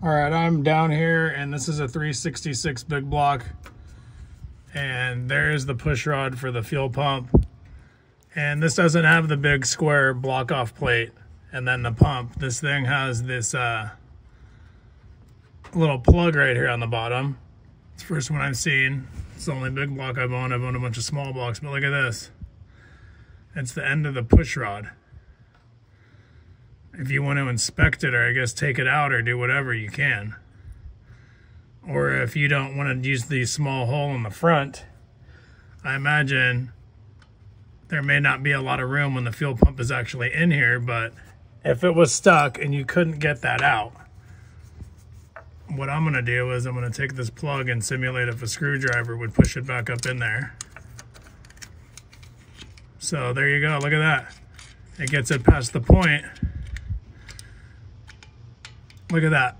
All right, I'm down here and this is a 366 big block. And there's the push rod for the fuel pump. And this doesn't have the big square block off plate. And then the pump, this thing has this little plug right here on the bottom. It's the first one I've seen. It's the only big block I've owned. I've owned a bunch of small blocks, but look at this. It's the end of the push rod. If you want to inspect it, or I guess take it out or do whatever, you can. Or if you don't want to use the small hole in the front, I imagine there may not be a lot of room when the fuel pump is actually in here, but if it was stuck and you couldn't get that out, what I'm gonna do is I'm gonna take this plug and simulate if a screwdriver would push it back up in there. So there you go, look at that. It gets it past the point. Look at that,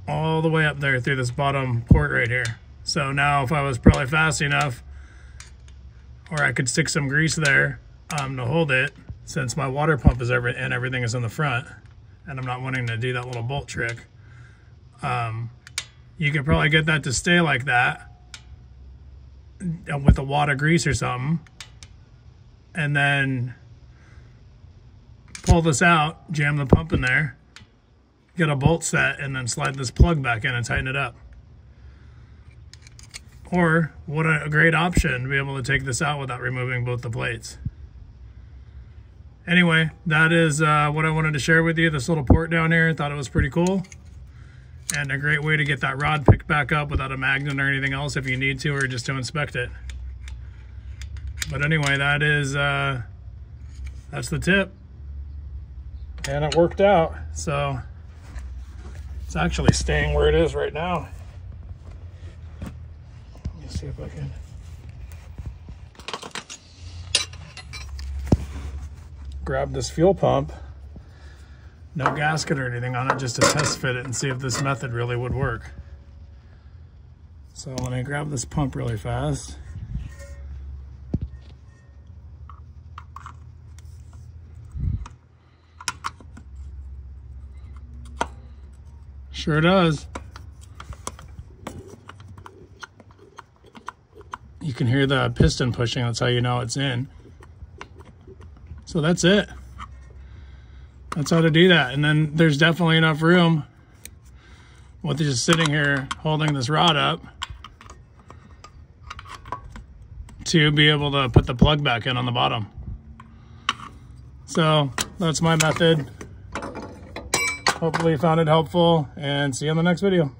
all the way up there through this bottom port right here. So now if I was probably fast enough, or I could stick some grease there to hold it, since my water pump is and everything is in the front, and I'm not wanting to do that little bolt trick, you could probably get that to stay like that with a wad of grease or something, and then pull this out, jam the pump in there, get a bolt set, and then slide this plug back in and tighten it up. Or what a great option to be able to take this out without removing both the plates. Anyway, that is what I wanted to share with you. This little port down here, I thought it was pretty cool. And a great way to get that rod picked back up without a magnet or anything else if you need to, or just to inspect it. But anyway, that is, that's the tip. And it worked out. So it's actually staying where it is right now. Let me see if I can. Grab this fuel pump. No gasket or anything on it, just to test fit it and see if this method really would work. So let me grab this pump really fast. Sure does. You can hear the piston pushing, that's how you know it's in. So that's it. That's how to do that. And then there's definitely enough room with just sitting here holding this rod up to be able to put the plug back in on the bottom. So that's my method. Hopefully you found it helpful, and see you in the next video.